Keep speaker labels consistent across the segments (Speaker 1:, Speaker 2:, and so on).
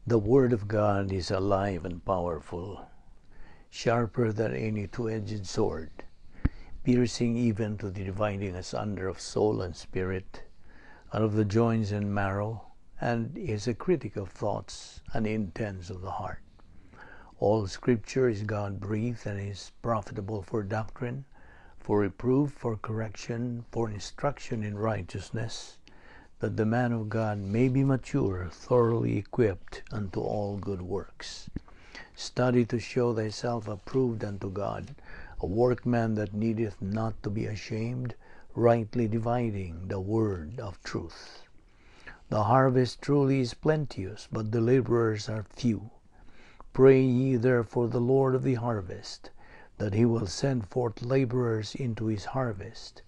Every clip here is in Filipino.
Speaker 1: The Word of God is alive and powerful, sharper than any two-edged sword, piercing even to the dividing asunder of soul and spirit, and of the joints and marrow, and is a critic of thoughts and intents of the heart. All Scripture is God-breathed and is profitable for doctrine, for reproof, for correction, for instruction in righteousness, that the man of God may be mature, thoroughly equipped unto all good works. Study to show thyself approved unto God, a workman that needeth not to be ashamed, rightly dividing the word of truth. The harvest truly is plenteous, but the laborers are few. Pray ye therefore the Lord of the harvest, that he will send forth laborers into his harvest.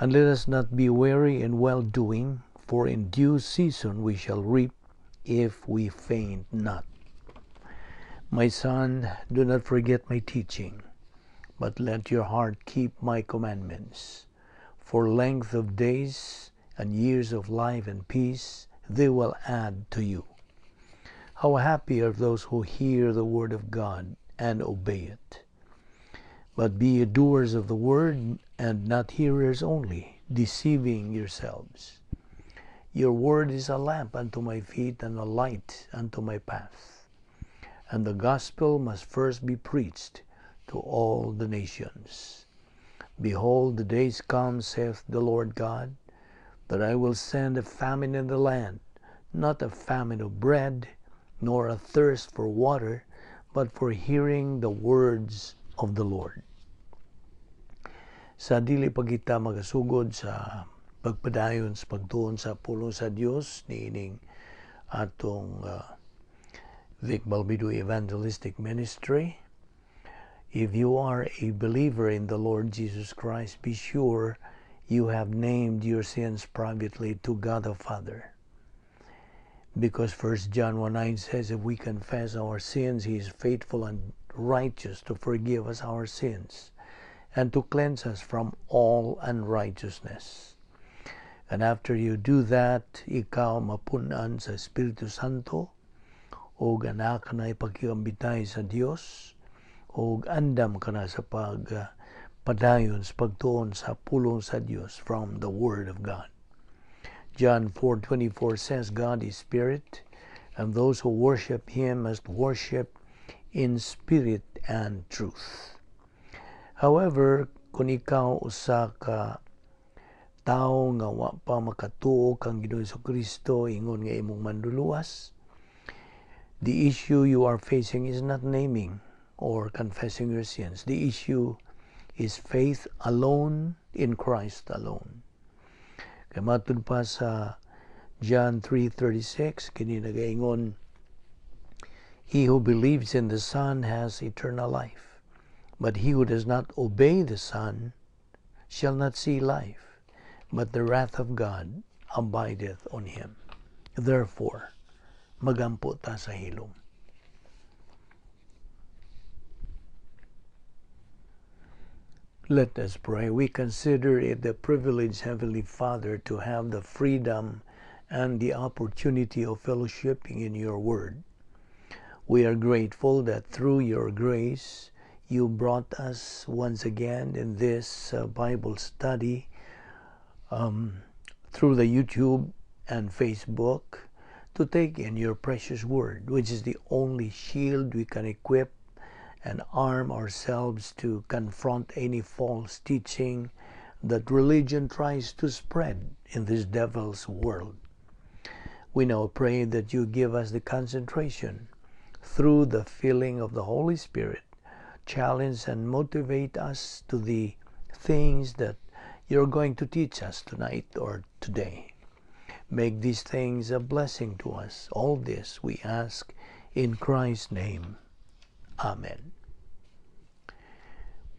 Speaker 1: And let us not be weary in well-doing, for in due season we shall reap, if we faint not. My son, do not forget my teaching, but let your heart keep my commandments. For length of days and years of life and peace they will add to you. How happy are those who hear the word of God and obey it. But be ye doers of the word, and not hearers only, deceiving yourselves. Your word is a lamp unto my feet and a light unto my path. And the gospel must first be preached to all the nations. Behold, the days come, saith the Lord God, that I will send a famine in the land, not a famine of bread, nor a thirst for water, but for hearing the words of the Lord. Sa dili pa kita magasugod sa pagpadayon sa pagtuon sa pulong sa Dios niining atong Vic Balbido Evangelistic Ministry. If you are a believer in the Lord Jesus Christ, be sure you have named your sins privately to God the Father. Because 1 John 1:9 says, if we confess our sins, He is faithful and righteous to forgive us our sins and to cleanse us from all unrighteousness. And after you do that, ikaw mapunan sa Espiritu Santo, o anak na ipagkikambitay sa Dios, o andam ka na sa padayon sa pagtuon sa pulong sa Dios from the Word of God. John 4:24 says, God is spirit, and those who worship Him must worship in spirit and truth. However, kung ikaw usa ka tao nga wa pa makatuo kang Ginoong Jesucristo ingon nga imong manluluwas, the issue you are facing is not naming or confessing your sins. The issue is faith alone in Christ alone. Kaya matun pa sa John 3:36, kini nagaingon, He who believes in the Son has eternal life, but he who does not obey the Son shall not see life, but the wrath of God abideth on him. Therefore, magampo ta sa hilom. Let us pray. We consider it the privilege, Heavenly Father, to have the freedom and the opportunity of fellowshipping in your word. We are grateful that through your grace, you brought us once again in this Bible study through the YouTube and Facebook to take in your precious word, which is the only shield we can equip and arm ourselves to confront any false teaching that religion tries to spread in this devil's world. We now pray that you give us the concentration through the filling of the Holy Spirit, challenge and motivate us to the things that you're going to teach us tonight or today. Make these things a blessing to us. All this we ask in Christ's name. Amen.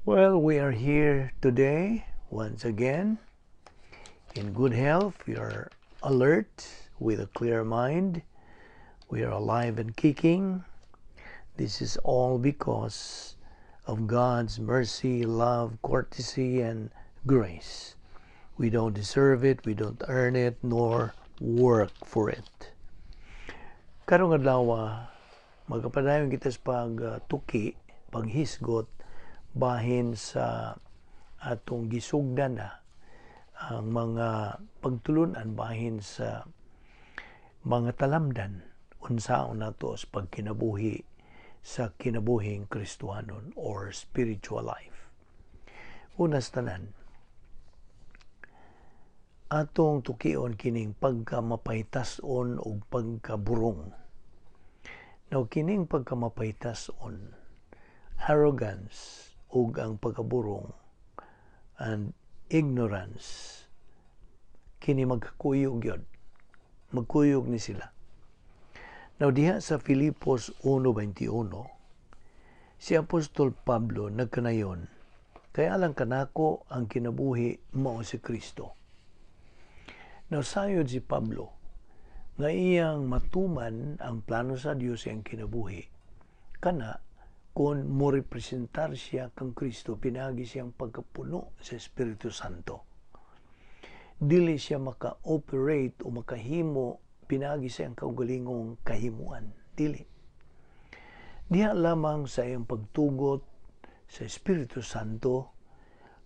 Speaker 1: Well, we are here today once again in good health. We are alert with a clear mind. We are alive and kicking. This is all because of God's mercy, love, courtesy, and grace. We don't deserve it, we don't earn it, nor work for it. Karong adlaw magapadayon kita sa pagtuki, paghisgot bahin sa atong gisugdan na ang mga pagtulunan bahin sa mga talamdan unsaon nato sa pagkinabuhi sa kinabuhing Kristohanon or spiritual life. Unas tanan, atong tukion kining pagkamapahitason o pagkaburong. Now, kining pagkamapahitason, arrogance o ang pagkaburong and ignorance, kini magkakuyog yun. Magkuyog ni sila. Now, diha sa Filipos 1:21, si Apostol Pablo nagkanayon, kaya lang kanako ang kinabuhi mao si Kristo. Now, sayod si Pablo, nga iyang matuman ang plano sa Dios ang kinabuhi, kana kung mo representar siya kang Kristo, pinagi siyang pagkapuno sa Espiritu Santo. Dili siya maka-operate o makahimo, pinagi siyang kaugalingong kahimuan. Dili. Diha lamang sa iyang pagtugot sa Espiritu Santo,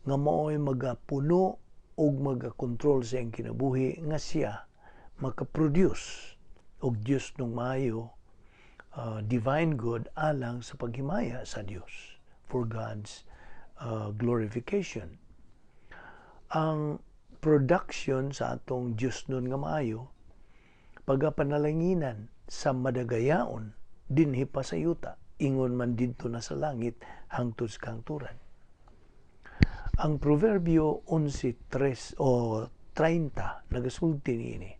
Speaker 1: nga mao'y magapuno o magakontrol sa iyang kinabuhi, nga siya makaproduce og Diyos nung maayo divine good alang sa paghimaya sa Diyos for God's glorification. Ang production sa atong Diyos nun nga maayo, pagapanalanginan sa madagayaon dinhi pa sa yuta, ingon man didto na sa langit hangtod sa kangturan. Ang Proverbio 11:3 o 30 nagasulti niini,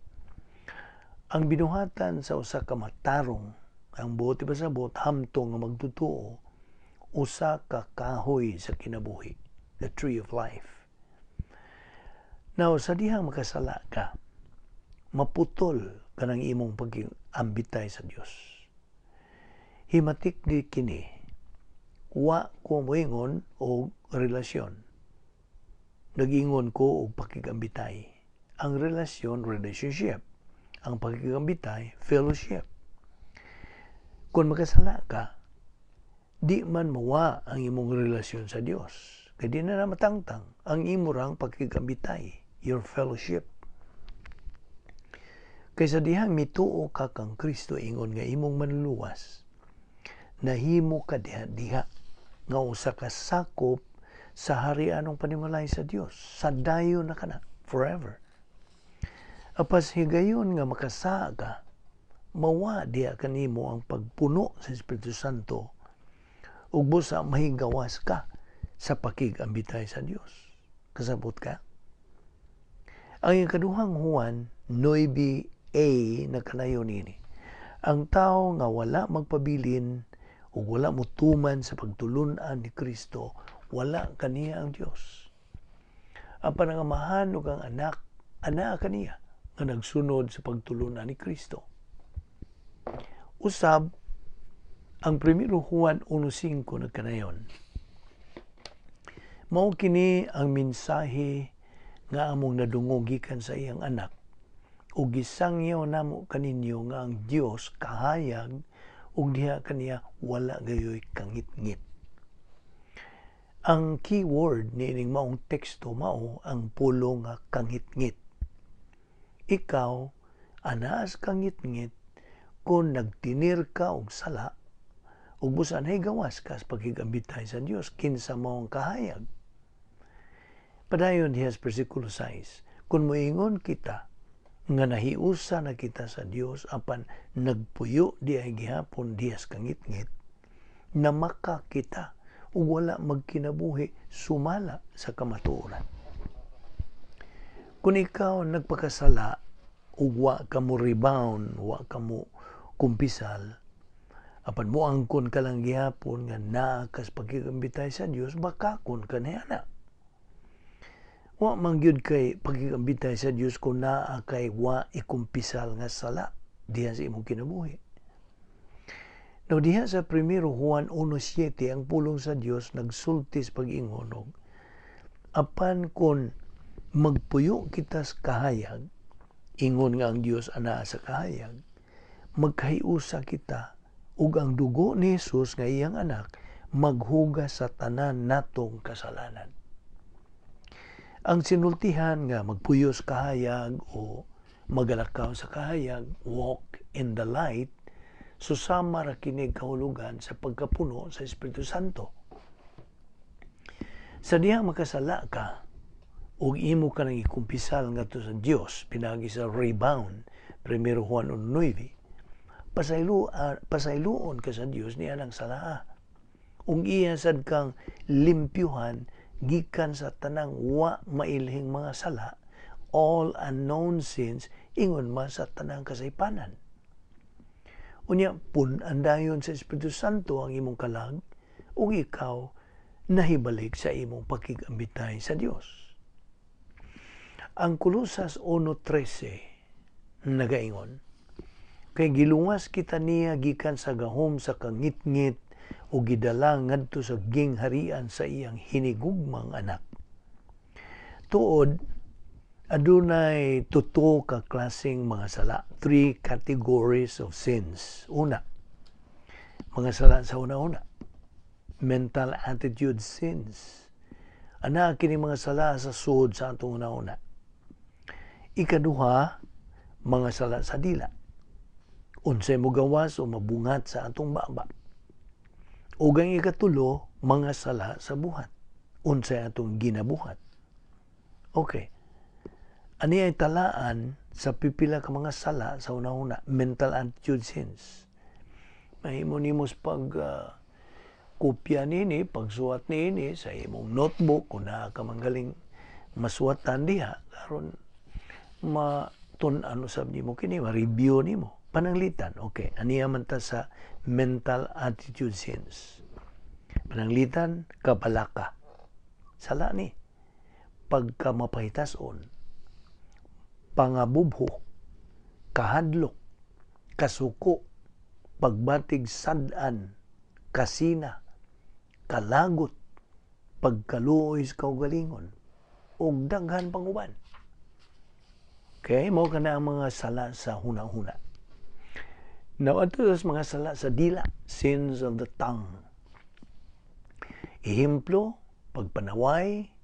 Speaker 1: ang binuhatan sa usa ka matarong, ang buot pasabot hamtong nga magtutuo, usa ka kahoy sa kinabuhi, the tree of life. Now, sa dihang makasala ka, maputol ka ng imong pag-ambitay sa Dios. Himatik di kini, wa ko moingon o relasyon. Nag-ingon ko og pakigambitay. Ang relasyon, relationship. Ang pakigambitay, fellowship. Kung makasala ka, di man mawa ang imong relasyon sa Dios. Kaya di na matangtang ang imurang pakigambitay, your fellowship. Kaysa dihang mituo ka kang Kristo, ingon nga imong manluluwas, nahimo ka diha nga usa ka sakop sa harianong panimalay sa Dios, sa dayo na kana forever. Apas higayon nga makasa ka, mawa diha kanimo ang pagpuno sa Espiritu Santo ug busa mahigawas ka sa pakigambitay sa Dios. Kasabot ka? Ang ikaduhang Juan 9:a nakanayon ini, ang tao nga wala magpabilin ug wala mutuman sa pagtulunan ni Kristo, wala kaniya ang Dios. Ang panangamahan ug ang anak kaniya nga nagsunod sa pagtulunan ni Kristo. Usab, ang 1 Juan 1:5 nagkanayon, mao kini ang mensahe nga among nadungog gikan sa iyang anak, ug gisangyaw namo kaninyo nga ang Dios kahayag ug diha kaniya wala gayoy kangit-ngit. Ang keyword niining maong teksto mao ang pulo nga kangit-ngit. Ikaw, anas kangit-ngit, kung nagtinir ka og sala, ug busan ay gawas ka sa pagigambitay sa Dios, kinsa maong kahayag. Padayon diha sa versikulo 6, kung moingon kita nga nahiusa na kita sa Dios apan nagpuyo di ay gihapon diyas kangit-ngit, namaka kita ug wala magkinabuhi sumala sa kamatuoran. Kung ikaw nagpakasala ug wa ka mo rebound, wa ka mo kumpisal, apan mo angkon ka lang gihapon nga naa ka sa pagigambitay sa Dios, bakakon ka niana. Wa man gyud kay pagigambitay sa Dios kung naa kay wa ikumpisal nga sala diha sa imong kinabuhi. Now diha sa 1 Juan 1:7 ang pulong sa Dios nagsulti sa pag-ingon, apan kun magpuyo kita sa kahayag, ingon nga ang Dios anaa sa kahayag, magkahiusa kita ug ang dugo ni Jesus nga iyang anak maghugas sa tanan natong kasalanan. Ang sinultihan nga magpuyos kahayag o magalakaw sa kahayag, walk in the light, susama ra kini kahulugan sa pagkapuno sa Espiritu Santo. Sa diha makasala ka ug imo ka nang ikumpisal ngadto sa Dios pinagi sa rebound 1 Juan 9, pasayloon ka sa Dios niya ng salaa. Ug iya sad kang limpyuhan gikan sa tanang wa mailhing mga sala, all unknown sins, ingon man sa tanang kasaypanan. Unya andayon sa Espiritu Santo ang imong kalag ug ikaw nahibalik sa imong pakigambitay sa Dios. Ang Kolosas 1:13 nagaingon, kay gilungas kita niya gikan sa gahom sa kangitngit o gidala ngadto sa gingharian sa iyang hinigugmang anak. Tuod, adunay tuto ka klaseng mga sala. 3 categories of sins. Una, mga sala sa una-una. Mental attitude sins. Ana kini mga sala sa sud sa atong una-una. Ikaduha, mga sala sa dila. Unsay mo gawas o mabungat sa atong baba. Ug ang ikatulo, mga sala sa buhat. Unsay atong ginabuhat. Okay. Ani ay talaan sa pipila ka mga sala sa una-una, mental attitude sins. Mahimo nimos pag kopya nini, pagsuwat nini sa imong notebook kung naa ka manggaling masuwatan diha karon matun-ano sab nimo kini, ma-review nimo. Pananglitan, okay. Aniya man ta sa mental attitude sins. Pananglitan, kabalaka. Sala ni. Pagka mapahitason, pangabubho, kahadlok, kasuko, pagbatig sadan, kasina, kalagot, pagkaluoy sa kaugalingon, ug daghan panguban. Okay, mao kana ang mga sala sa hunang-huna. Now, ato sa mga sala sa dila, sins of the tongue. Ehemplo, pagpanaway,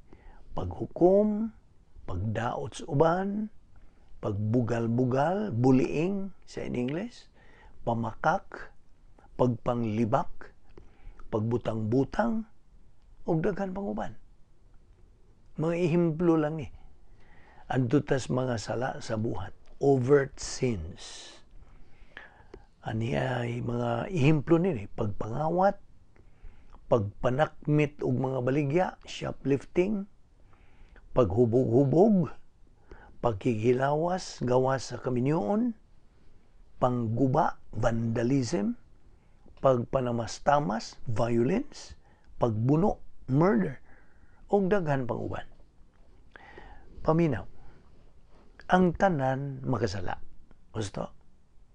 Speaker 1: paghukom, pagdaot sa uban, pagbugal-bugal, bullying sa in English, pamakak, pagpanglibak, pagbutang-butang, ug daghan pang uban. Mga ehemplo lang ni. Adto tas mga sala sa buhat, overt sins. Ani ay mga ehemplo nini, pagpangawat, pagpanakmit og mga baligya, shoplifting, paghubog-hubog, pagkikilawas, gawas sa kaminyoon, pangguba, vandalism, pagpanamastamas, violence, pagbuno, murder, ug daghan pang uban. Paminaw, ang tanan makasala. Gusto?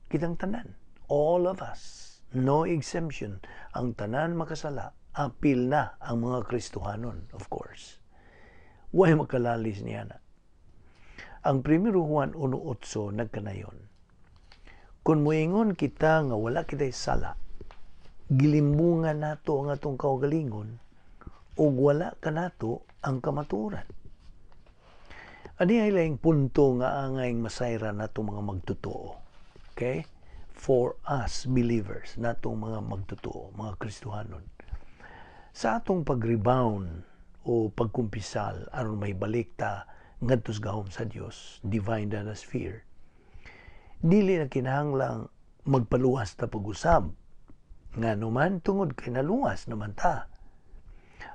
Speaker 1: Kitang tanan. All of us, no exemption, ang tanan makasala, apil na ang mga Kristohanon, of course. Huwag makalalis niya na. Ang 1 Juan 1:8 nagkanayon, kung muingon kita nga wala kita'y sala, gilimbungan nato ang atong kaugalingon, ug wala ka nato ang kamaturan. Ani ay laing punto nga angayng masayra nato mga magtotoo. Okay? For us believers, natong mga magtotoo, mga Kristohanon. Sa atong pag-rebound o pagkumpisal aron may balik ta ngadto sa gahom sa Dios, divine sphere, dili na kinahanglang magpaluwas ta pag-usab. Ngano man tungod kay naluwas naman ta.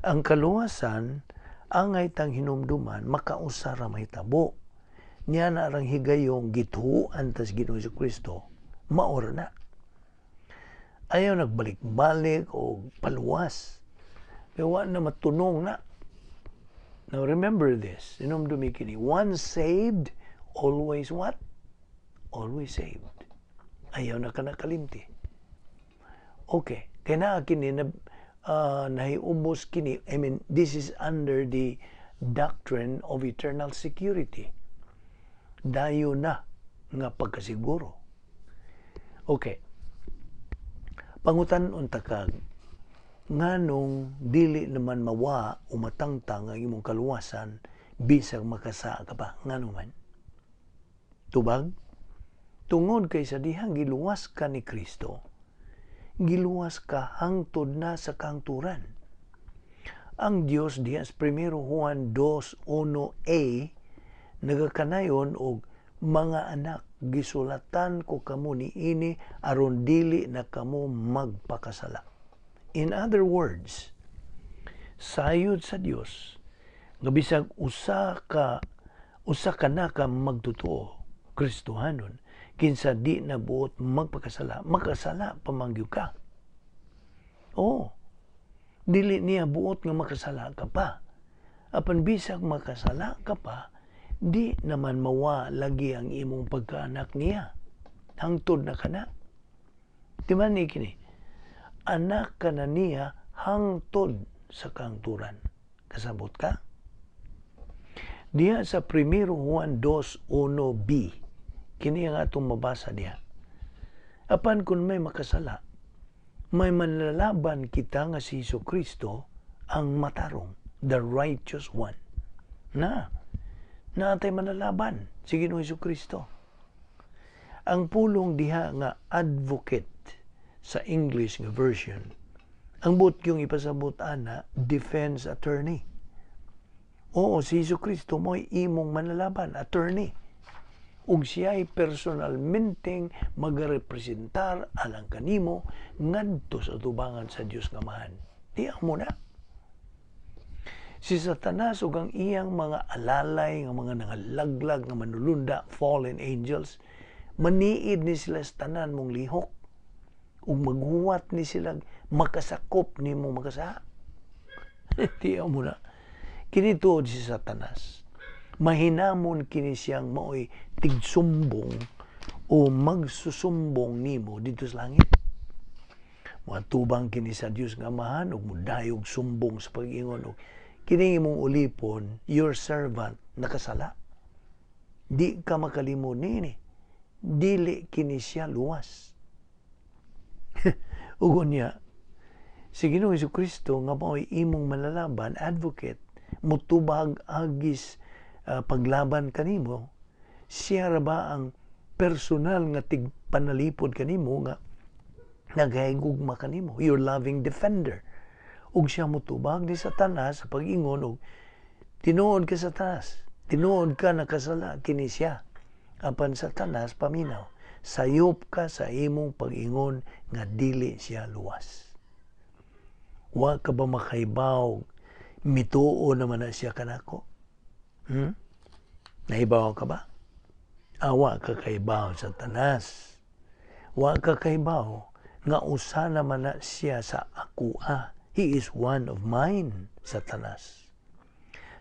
Speaker 1: Ang kaluwasan angay tang hinumduman makausara may tabo. Niya na arang higayong gituan tas Ginoo Kristo. Maor na. Ayaw nagbalik-balik o paluwas. Kaya na matunong na. Now remember this. Inumdumi kini. Once saved, always what? Always saved. Ayaw na ka nakalimti. Okay. Kaya na kini nahiubos kini. I mean, this is under the doctrine of eternal security. Dayo na nga pagkasiguro. Okay. Pangutan unta kag nganong dili naman mawa o matangtang ang imong kaluwasan bisag makasa ka pa ngano man. Tubag tungod kay sa dihang giluwas ka ni Kristo, giluwas ka hangtod na sa kahangturan. Ang Dios diha sa 1 Juan 2:1a nagakanayon og mga anak, gisulatan ko kamo niini aron dili na kamo magpakasala. In other words, sayod sa Dios nga bisag usa ka na ka magtotoo Kristohanon kinsa di na buot magpakasala, makasala pamangyo ka. Dili niya buot nga makasala ka pa. Apan bisag makasala ka pa, di naman mawa lagi ang imong pagkaanak niya. Hangtod na kana. Di man ni kini? Anak ka na niya hangtod sa kahangturan. Kasabot ka? Diya sa 1 Juan 2:1b, kini ang atong mabasa diya. Apan kung may makasala, may manlalaban kita nga si Jesucristo ang matarong, the righteous one. Naatay manlalaban si Ginoong Jesucristo. Ang pulong diha nga advocate sa English nga version, ang but yung ipasabot ana, defense attorney. Si Jesucristo mo'y imong manlalaban, attorney. Ug siya ay personalmenteng magarepresentar alang kanimo ngadto sa tubangan sa Dios nga Amahan. Tiyak mo na. Si Satanas ug ang iyang mga alalay nga mga nangalaglag nga manulunda, fallen angels, maniid ni sila sa tanan mong lihok ug maghuwat ni sila makasakop nimo makasa. Tiyak mo na. Kini tuod si Satanas. Mahinamon kini siyang maoy tigsumbong o magsusumbong nimo dito sa langit. Matubang kini sa Dios nga Amahan ug mudayog sumbong sa pag-ingon og kini imong ulipon, your servant nakasala. Di ka makalimon nini. Dili kini siya luwas. Ugon niya, si Ginoong Jesucristo nga maoy imong manlalaban, advocate, mutubag agis paglaban kanimo, siya ra ba ang personal nga tigpanalipod kanimo nga nagahigugma kanimo, your loving defender. Ug siya mutubag ni Satanas sa pag-ingon og tinuod ka Satanas, tinuod ka nakasala kini siya. Apan Satanas paminaw, sayop ka sa imong pag-ingon nga dili siya luwas. Wa ka ba makaibaw mituo naman na siya kanako? Nahibaw ka ba? Wa ka kaibaw Satanas. Wa ka kaibaw nga usa naman na siya sa akua. He is one of mine, Satanas.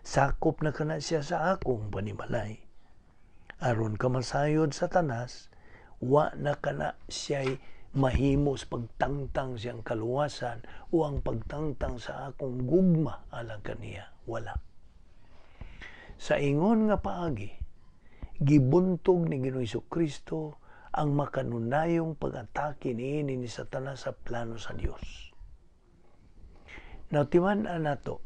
Speaker 1: Sakop na kana siya sa akong panimalay. Aron ka masayod Satanas, wa na kana siya'y mahimo sa pagtangtang siyang kaluwasan o ang pagtangtang sa akong gugma alang kaniya. Wala. Sa ingon nga paagi, gibuntog ni Ginoong Jesucristo ang makanunayong pag-atake niini ni Satanas sa plano sa Dios. Nautiman-an nato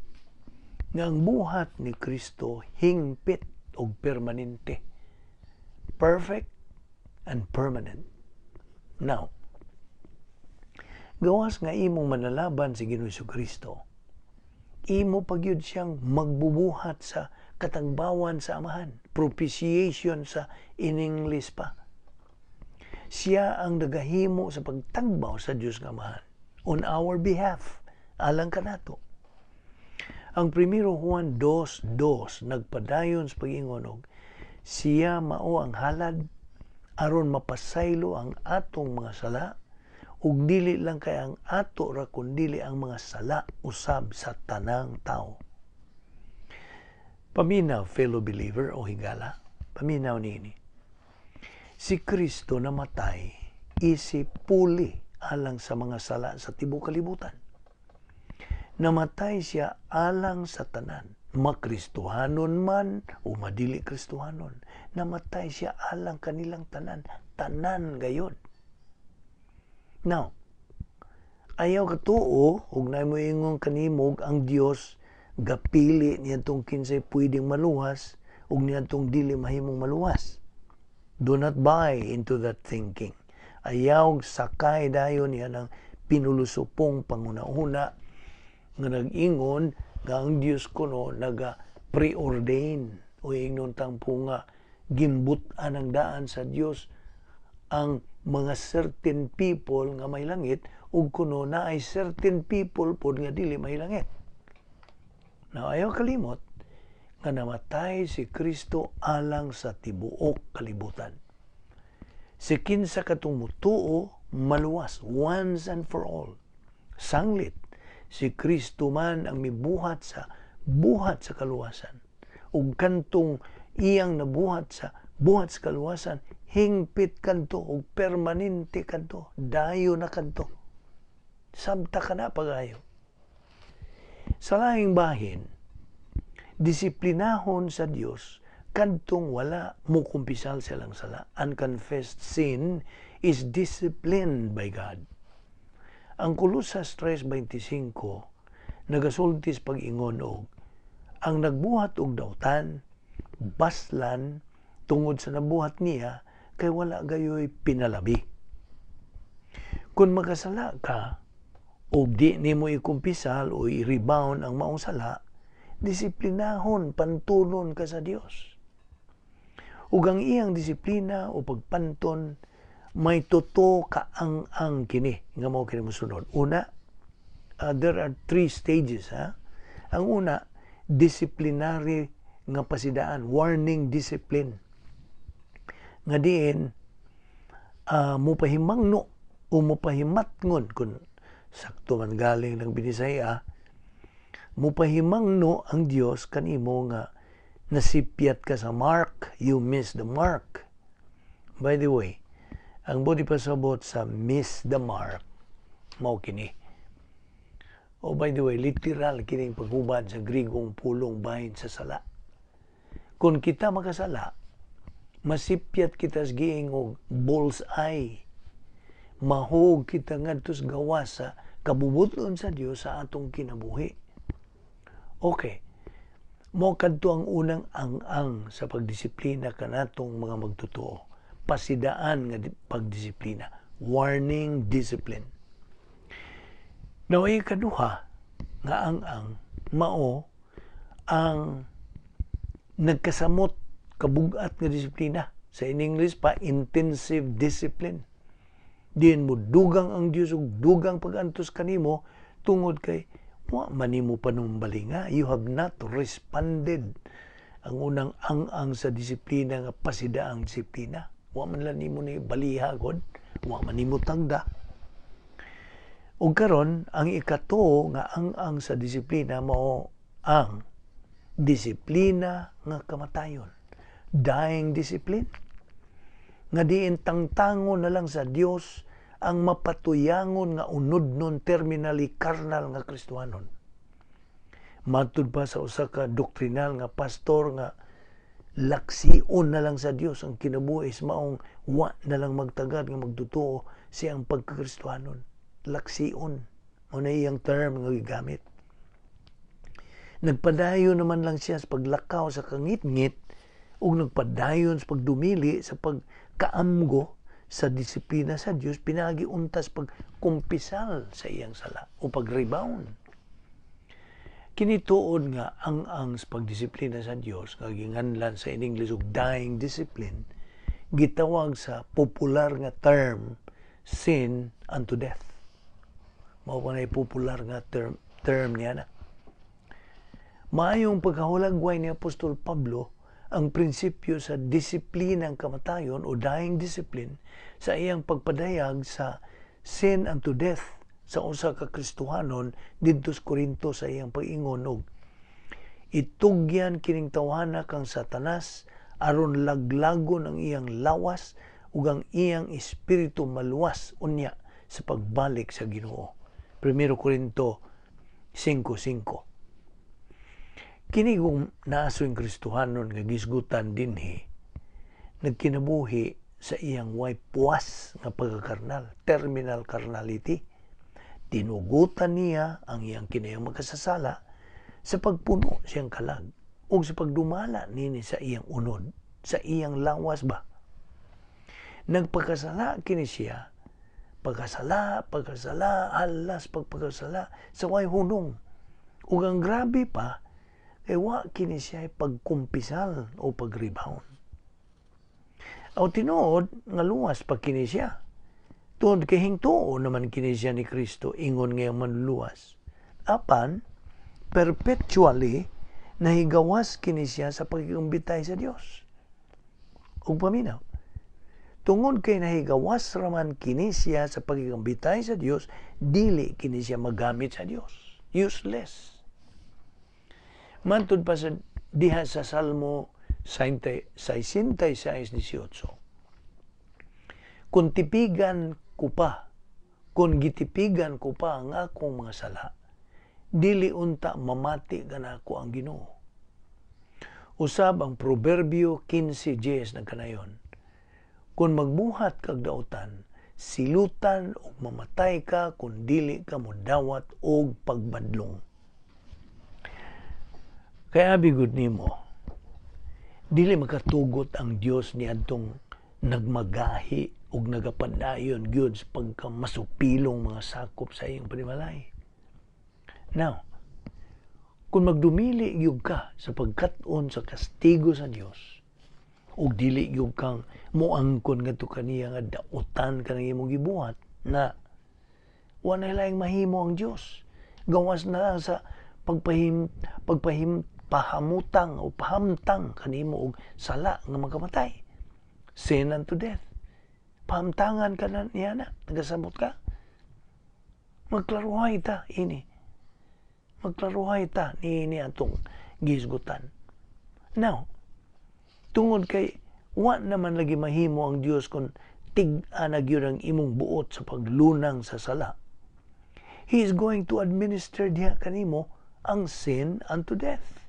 Speaker 1: nga ang buhat ni Kristo hingpit o permanente. Perfect and permanent. Now, gawas nga imong manlalaban si Ginoong Jesucristo, imo pagyud siyang magbubuhat sa katagbawan sa Amahan, propitiation sa in English pa. Siya ang nagahimo sa pagtagbaw sa Dios nga Amahan on our behalf, alang kanato. Ang 1 Juan 2:2 nagpadayon sa pag-ingon og siya mao ang halad aron mapasaylo ang atong mga sala ug dili lang kay ang ato ra kundi ang mga sala usab sa tanang tao. Paminaw, fellow believer o higala, paminaw niini. Si Kristo namatay isip puli alang sa mga sala sa tibuok kalibutan. Namatay siya alang sa tanan, makristohanon man o madili kristohanon. Namatay siya alang kanilang tanan, tanan gayon. Now, ayaw katuo, ug na mo ingong kanimog ang Dios gapili niya tong kinsay pwedeng maluwas ug niya tong dili mahimong maluwas. Do not buy into that thinking. Ayaw sakay dayon niya ng pinulusupong panguna-una nga nag-ingon nga ang Dios kuno naga preordain o ingnon tangpo nga gimbutan ang daan sa Dios ang mga certain people nga may langit ug kuno na ay certain people pod nga dili may langit. Now, ayaw kalimot nga namatay si Kristo alang sa tibuok kalibutan. Si kinsa katong mutuo maluwas once and for all. Sanglit, si Kristo man ang mibuhat sa kaluwasan. Ug kantong iyang nabuhat sa kaluwasan, hingpit kanto ug permanente kanto, dayo na kanto. Sabta ka na pagayo. Sa laing bahin, disiplinahon sa Dios kantong wala mo kumpisal silang sala. Unconfessed sin is disciplined by God. Ang Kolosas 3:25 nagasultis pag-ingon og ang nagbuhat og dautan baslan tungod sa nabuhat niya kay wala gayoy pinalabi. Kung makasala ka o di nimo ikumpisal o i-rebound ang maong sala, disiplinahon, pantunon ka sa Dios. Ug ang iyang disiplina o pagpanton may tuto ka ang kini nga mao kini mosunod. Una, there are 3 stages. Ang una, disciplinary nga pasidaan, warning discipline. Nga diin mupahimangno o mupahimatngon kun sakto man galing ng Binisaya, mupahimangno ang Dios kanimo nga nasipyat ka sa mark, you miss the mark. By the way, ang body pasabot sa miss the mark, mao kini. Oh, by the way, literal kining paghubad sa Grigong pulong bahin sa sala. Kung kita makasala, masipyat kita sa giing og bullseye. Mahog kita ngadtos gawas sa kabubuton sa Dios sa atong kinabuhi. Okay. Mo kadto ang unang ang sa pagdisiplina kanatong mga magtotoo. Pasidaan nga pagdisiplina. Warning discipline. Now, ay kaduha nga ang mao ang nagkasamot kabugat nga disiplina. Sa in English pa, intensive discipline. Diin mo dugang ang Dios ug dugang pag-antos kanimo tungod kay wa manimo panumbalinga. You have not responded. Ang unang ang sa disiplina nga pasidaang disiplina. Wa man lang nimo ni balihagod, wa man nimo tagda. Ug karon ang ikato nga ang sa disiplina mao ang disiplina nga kamatayon. Dying discipline. Nga diin tangtangon na lang sa Dios ang mapatuyangon nga unod nun terminally carnal nga Kristiyanon. Matud pa sa usa ka doktrinal nga pastor nga laksiun na lang sa Dios ang kinabuhi maong wa na lang magtagad nga magtutuo siyang pagkakristiyanon. Laksiun. O na iyang term nga gigamit. Nagpadayon naman lang siya sa paglakaw sa kangit-ngit ug nagpadayon sa pagdumili sa pagkaamgo sa disiplina sa Dios pinagiuntas pagkumpisal sa iyang sala o pag-rebound. Kinituod nga ang sa pagdisiplina sa Dios nga ginganlan sa in English og dying discipline gitawag sa popular nga term sin unto death. Mao pa na popular nga term niya na. Maayong pagkahulagway ni Apostol Pablo ang prinsipyo sa disiplinang kamatayon o dying discipline sa iyang pagpadayag sa sin unto death sa usa ka Kristohanon didto sa Korinto sa iyang pag-ingon og itugyan kining tawhana kang Satanas aron laglagon ang iyang lawas ug ang iyang espiritu maluwas unya sa pagbalik sa Ginoo. 1 Korinto 5:5. Kini kung naaso yung Kristohanon nga gisgutan dinhi nagkinabuhi sa iyang way puwas nga pagkakarnal, terminal carnality. Tinugutan niya ang iyang kinayang magkasasala sa pagpuno siyang kalag o sa pagdumala nini sa iyang unod, sa iyang lawas ba. Nagpagkasala kini siya, pagkasala, halas pagpagkasala sa way hunong. Ug ang grabe pa, kay wa kini siya pagkumpisal o pag-rebound. Aw tinuod nga luwas pa kini siya. Tungod kay hingtuo naman kini siya ni Kristo, ingon nga manluwas. Apan, perpetually, nahigawas kini siya sa pagkikumbitay sa Dios. Ug paminaw, tungod kay nahigawas raman kini siya sa pagkikumbitay sa Dios, dili kini siya magamit sa Dios. Useless. Mantod pa sa diha sa Salmo 66:18. Kung gitipigan ko pa ang akong mga sala, dili unta mamati kanako ang Ginoo. Usab ang Proverbio 15:10 nagkanayon. Kung magbuhat kag dautan, silutan o mamatay ka kung dili ka modawat og pagbadlong. Kaya bigod nimo, dili makatugot ang Dios ni adtong nagmagahi og nagapadayon gyud sa pagkamasupilong mga sakop sa iyong panimalay. Now, kung magdumili gyud ka sa pagkat-on sa kastigo sa Dios, ug dili gyud kang moangkon ngadto kaniya nga dautan kanang imong gibuhat na wa na laing mahimo ang Dios. Gawas na lang sa pahamutang o pahamtang kanimo og sala nga makamatay. Sin unto death. Pahamtangan ka na niya na, nagasamot ka. Magklaruhay ta ini. Magklaruhay ta ni atong gisgutan. Now, tungod kay wa naman lagi mahimo ang Dios kung tig-an na gyud ang imong buot sa paglunang sa sala. He is going to administer diha kanimo ang sin unto death.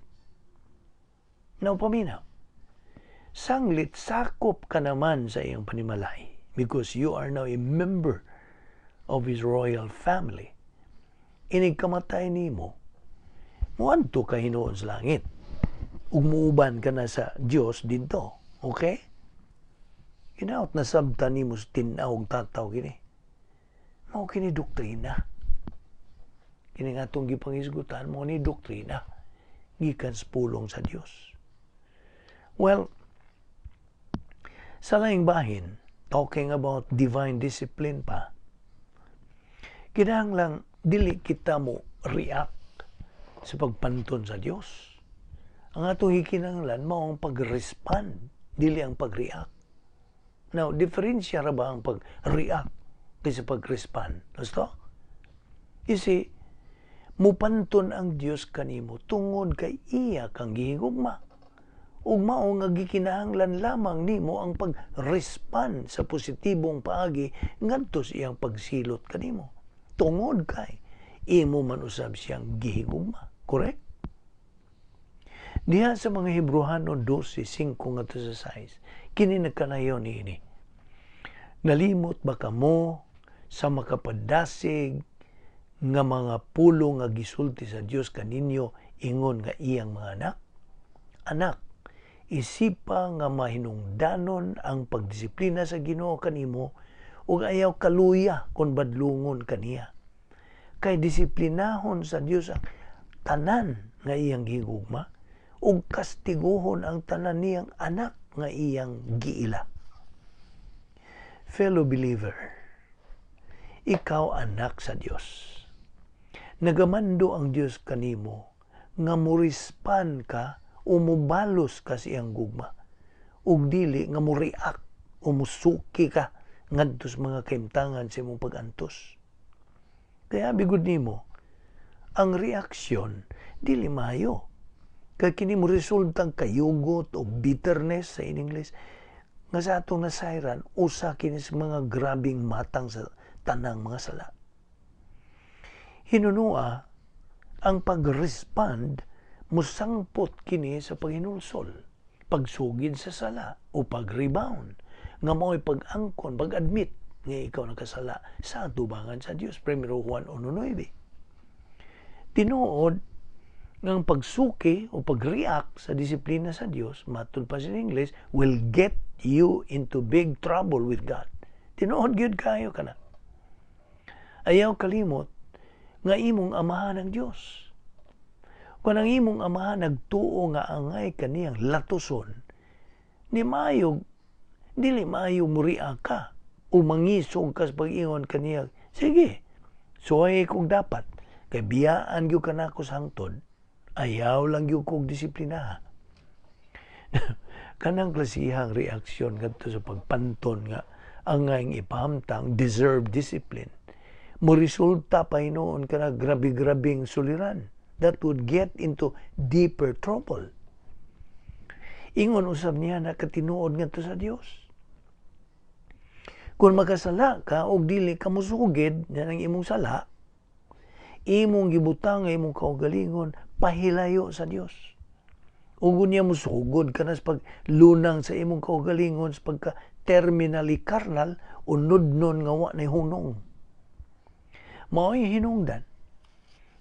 Speaker 1: Now, paminaw, sanglit sakop ka naman sa iyong panimalay because you are now a member of His royal family. Inig kamatay nimo, muadto ka hinuon sa langit. Ug muuban ka na sa Dios dito. Okay? Ginaot na sabta nimo sa tinaw tataw kini. Mao kini doktrina. Kini nga itong gipangisgutan mo ni doktrina. Gikan sa pulong sa Dios. Well, sa laing bahin, talking about divine discipline pa, kinahanglang dili kita mo react sa pagpanton sa Dios. Ang atong hikinahanglan mao ang pag-respond, dili ang pag-react. Now, diferensya ra ba ang pag-react kaysa pag-respond? Gusto? You see, mupanton ang Dios kanimo tungod kay iya kang gihigugma. Ug mao nga gikinahanglan lamang nimo ang pag-respond sa positibong paagi ngadto sa iyang pagsilot kanimo. Tungod kay imo man usab siyang gihigugma. Correct? Diha sa mga Hebreano 12:5-6, kini nagkanayon niini. Nalimot ba kamo sa makapadasig nga mga pulong nga gisulti sa Dios kaninyo ingon nga iyang mga anak? Anak, isipa nga mahinungdanon ang pagdisiplina sa Ginoo kanimo ug ayaw kaluya kon badlungon kaniya. Kay disiplinahon sa Dios ang tanan nga iyang gihigugma ug kastiguhon ang tanan niyang anak nga iyang giila. Fellow believer, ikaw anak sa Dios. Nagamando ang Dios kanimo nga murispan ka o mubalos ka sa iyang gugma ug dili nga mo-react o musuki ka ngadto sa mga kaimtangan sa imong pag-antos. Kaya bigod nimo, ang reaksyon dili maayo. Kaya kini mo resultang kayugot o bitterness sa in English nga sa atong nasayran usa kini sa mga grabing matang sa tanang mga sala. Hinunua ang pag-respond musangpot kini sa paghinulsol, pagsugid sa sala o pag-rebound, nga mao'y pag-angkon, pag-admit nga ikaw nakasala sa atubangan sa Dios. 1 Juan 1:9. Tinuod ng pagsuki o pag-react sa disiplina sa Dios, matud pa sa English, will get you into big trouble with God. Tinuod gyud kayo kana. Ayaw kalimot nga imong amahan ng Dios. Kung ang imong amahan nagtuo nga angay kaniyang latuson, dili maayo muriak ka o mangisog ka sa pag-ingon kaniyang, sige, suway kong dapat, kay biyaan gyud kanako sa hangtod, ayaw lang gyud kong disiplina. Kanang klasihang reaksyon kadto sa pagpanton nga angay ipahamtang deserve discipline. Resulta pa hinoon ka na grabe-grabing suliran that would get into deeper trouble. Ingon usab niya na katinuod ngadto sa Dios. Kung makasala ka og dili ka musugid nga ang imong sala, imong gibutang nga imong kaugalingon pahilayo sa Dios. Ug unya musugod ka na sa paglunang sa imong kaugalingon sa pagka terminally carnal o nudnon nga wa nay hunong. Mao'y hinungdan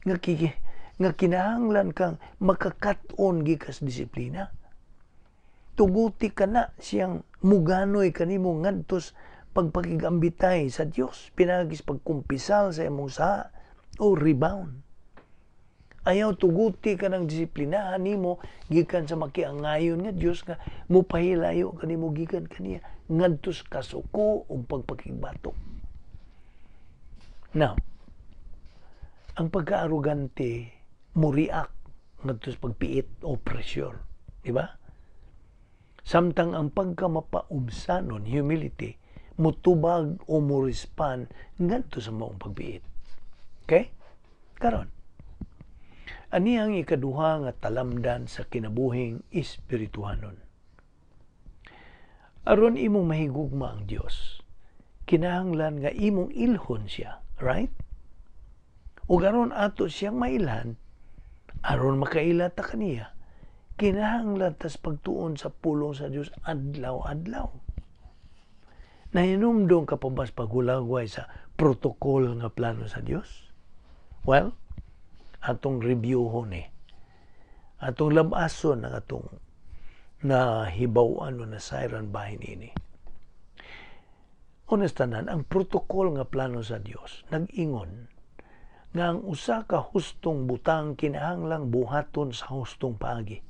Speaker 1: nga kinahanglan kang makakat-on gikas disiplina. Tuguti ka na siyang muganoy kanimo ngadtos pagpakigambitay sa Dios, pinagis pagkumpisal sa imong sa o rebound. Ayaw tuguti ka ng disiplinahan nimo gikan sa makiangayon nga Dios nga mupahilayo kanimo gikan kaniya ngadtos kasuko o pagpakigbatok. Now, ang pagka-arugante muriak ngadto sa pagpiit o pressure, di ba? Samtang ang pagkamapaubsanon, humility, mutubag o mo-respond ngadto sa maong pagpiit. Okay? Karon. Ani ang ikaduha nga talamdan sa kinabuhing espirituhanon. Aron imong mahigugma ang Dios, kinahanglan nga imong ilhon siya, right? Ug aron ato siyang mailhan, aron makaila ta kaniya, kinahanglan tas pagtuon sa pulong sa Dios adlaw-adlaw. Nahinumdong ka pa bas paghulagway sa protocol nga plano sa Dios? Well, atong reviewhon atong labason ng atong nahibaw-an o nasayran bahin ini. Honestanan, ang protocol nga plano sa Dios nag-ingon nga ang usa ka hustong butang kinahanglang buhaton sa hustong paagi.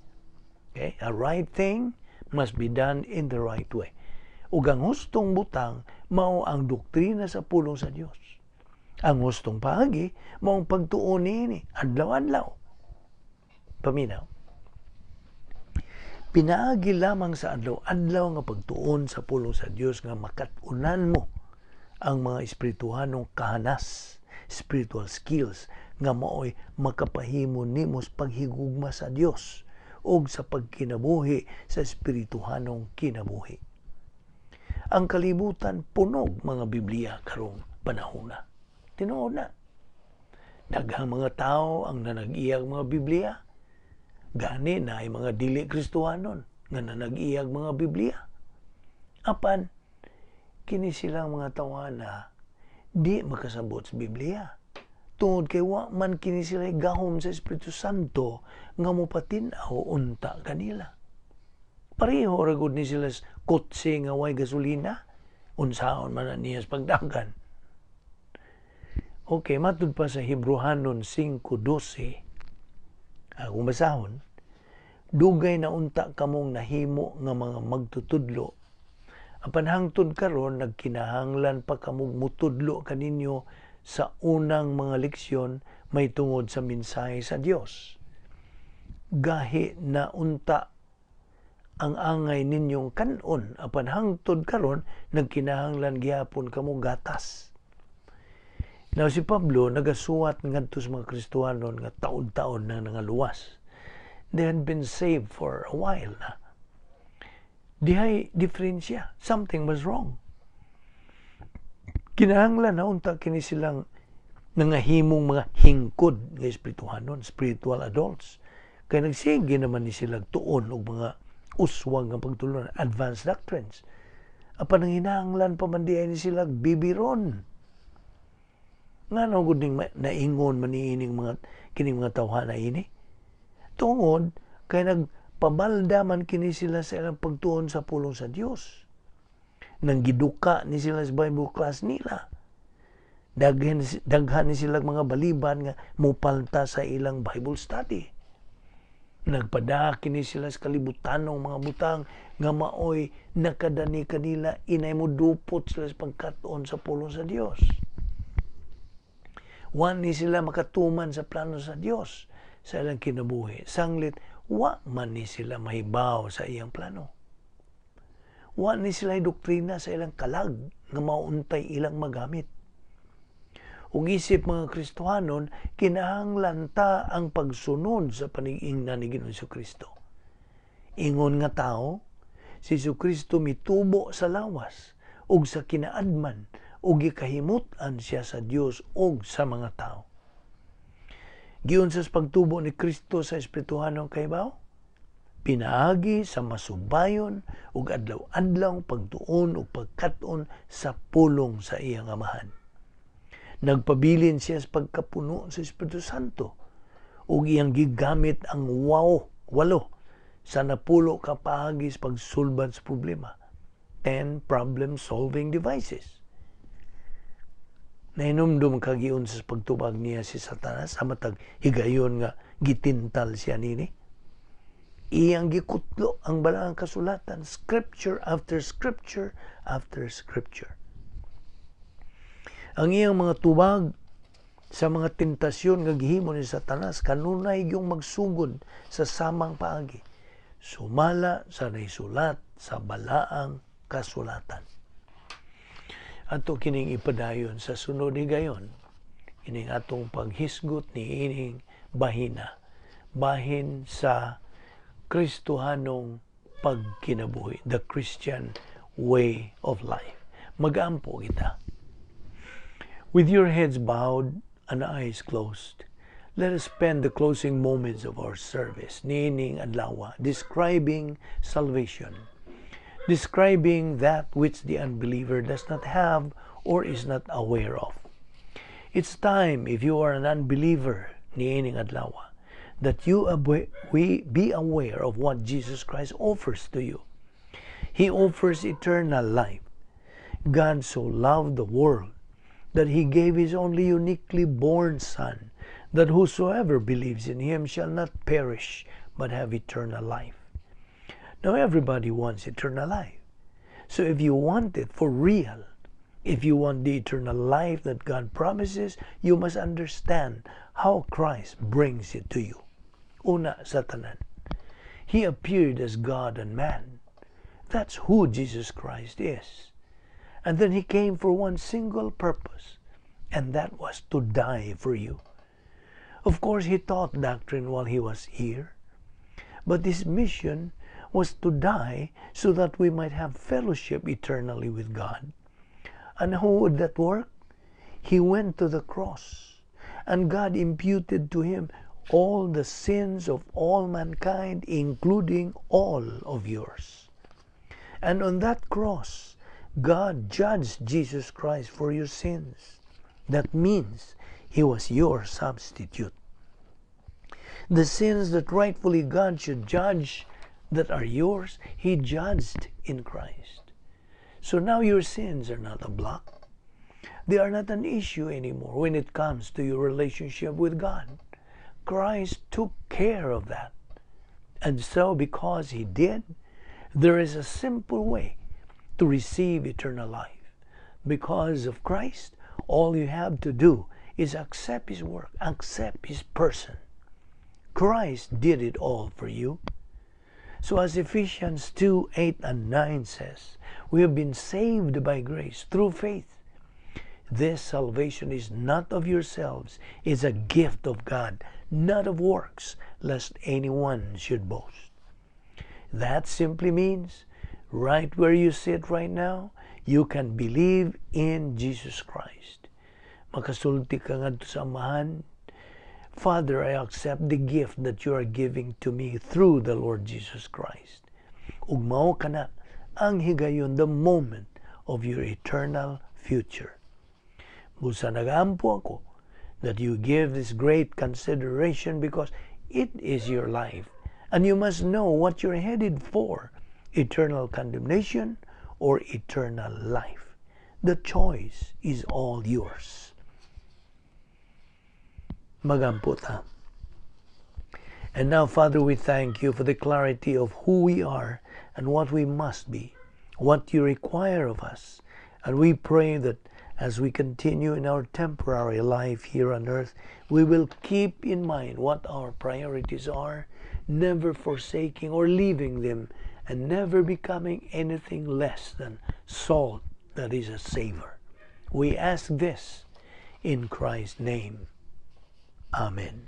Speaker 1: Okay? A right thing must be done in the right way. Ug ang hustong butang mao ang doktrina sa pulong sa Dios. Ang hustong paagi mao ang pagtuon niini adlaw-adlaw. Paminaw. Pinaagi lamang sa adlaw-adlaw nga pagtuon sa pulong sa Dios nga makatunan mo ang mga espirituhanong kahanas, spiritual skills nga mao'y makapahimo nimo sa paghigugma sa Dios ug sa pagkinabuhi sa espirituhanong kinabuhi. Ang kalibutan punog mga Biblia karong panahon na. Tinuod na. Daghang mga tao ang nanag-iyag mga Biblia. Gani na ay mga dili Kristohanon nga nanag-iyag mga Biblia. Apan, kini silang mga tawana di makasabot sa Biblia. Tungod kay wa man kini sila gahom sa Espiritu Santo nga mopatinaw unta kanila. Pareho ra gud ni sila kotse nga way gasolina, unsaon man niya sa pagdagan. Okay, matud pa sa Hebrehanon 5:12. Kung basahon, dugay na unta kamong nahimo nga mga magtutudlo. Apan hangtod karon nagkinahanglan pa kamong mutudlo kaninyo sa unang mga leksyon may tungod sa mensahe sa Dios. Gahi na unta ang angay ninyong kanon, apan hangtod karon nagkinahanglan gihapon kamo gatas. Now si Pablo nagasuwat ngadto sa mga Kristohanon nga taon-taon na nangaluwas. They had been saved for a while na. Dihay diferensya. Something was wrong. Kinahanglan na unta kini silang nangahimong mga hingkod nga espirituhanon, spiritual adults. Kaya nagsige naman ni sila tuon og mga uswag nga pagtulon, advanced doctrines. Apan hinahanglan pa man diay ni sila bibiron. Nga no gud ning naingon man niining mga kining mga tawhana ini. Tungod kay nagpabalda man kini sila sa ilang pagtuon sa pulong sa Dios. Nang giduka ni sila sa Bible class nila. Daghan ni sila mga baliban nga mupalta sa ilang Bible study. Nagpada kini sila sa kalibutanong mga butang nga maoy nakadani kanila inay mo dupot sila sa pagkatuon sa pulong sa Dios. Wa ni sila makatuman sa plano sa Dios sa ilang kinabuhi. Sanglit, wa man ni sila mahibaw sa iyang plano. Wa ni sila doktrina sa ilang kalag nga mauntay ilang magamit. Ug isip mga Kristohanon, kinahanglan ta ang pagsunod sa panig-ingnan ni Ginoong Jesucristo. Ingon nga tao, si Jesucristo mitubo sa lawas ug sa kinaadman ug gikahimut-an siya sa Dios ug sa mga tao. Giun sa pagtubo ni Kristo sa espirituhanong kaybaw, pinaagi sa masubayon ug adlaw-adlaw pagtuon ug pagkat-on sa pulong sa iyang amahan. Nagpabilin siya sa pagkapuno sa Espiritu Santo ug iyang gigamit ang walo sa napulo ka paagi sa pagsulbad sa problema. 10 problem-solving devices. Nainumdum kagiun sa pagtubag niya si Satanas sa matag higayon nga gitintal siya nini. Iyang gikutlo ang balang kasulatan, scripture after scripture after scripture. Ang iyang mga tubag sa mga tentasyon nga gihimo ni Satanas kanunay yung magsugod sa samang paagi. Sumala sa naisulat sa balaang kasulatan. Ato kining ipadayon sa sunod higayon, kining atong paghisgot ni ining bahina, bahin sa Kristohanong pagkinabuhi, the Christian way of life. Mag-ampo kita. With your heads bowed and eyes closed, let us spend the closing moments of our service, niining adlaw, describing salvation, describing that which the unbeliever does not have or is not aware of. It's time, if you are an unbeliever, niining adlaw, that you be aware of what Jesus Christ offers to you. He offers eternal life. God so loved the world that He gave His only uniquely born Son, that whosoever believes in Him shall not perish, but have eternal life. Now everybody wants eternal life. So if you want it for real, if you want the eternal life that God promises, you must understand how Christ brings it to you. Una, sa tanan, He appeared as God and man. That's who Jesus Christ is. And then He came for one single purpose, and that was to die for you. Of course, He taught doctrine while He was here, but His mission was to die so that we might have fellowship eternally with God. And how would that work? He went to the cross, and God imputed to Him all the sins of all mankind, including all of yours. And on that cross, God judged Jesus Christ for your sins. That means He was your substitute. The sins that rightfully God should judge that are yours, He judged in Christ. So now your sins are not a block. They are not an issue anymore when it comes to your relationship with God. Christ took care of that. And so because He did, there is a simple way to receive eternal life. Because of Christ, all you have to do is accept His work, accept His person. Christ did it all for you. So as Ephesians 2, 8 and 9 says, we have been saved by grace through faith. This salvation is not of yourselves, it's a gift of God, not of works, lest anyone should boast. That simply means, right where you sit right now, you can believe in Jesus Christ. Makasulti ka nga sa amahan, Father, I accept the gift that you are giving to me through the Lord Jesus Christ. Ug mao kana ang higayon, the moment of your eternal future. Busa nagaampo ako that you give this great consideration because it is your life. And you must know what you're headed for, eternal condemnation or eternal life. The choice is all yours. Magampo ta. And now, Father, we thank you for the clarity of who we are and what we must be, what you require of us. And we pray that as we continue in our temporary life here on earth, we will keep in mind what our priorities are, never forsaking or leaving them, and never becoming anything less than salt that is a savor. We ask this in Christ's name. Amen.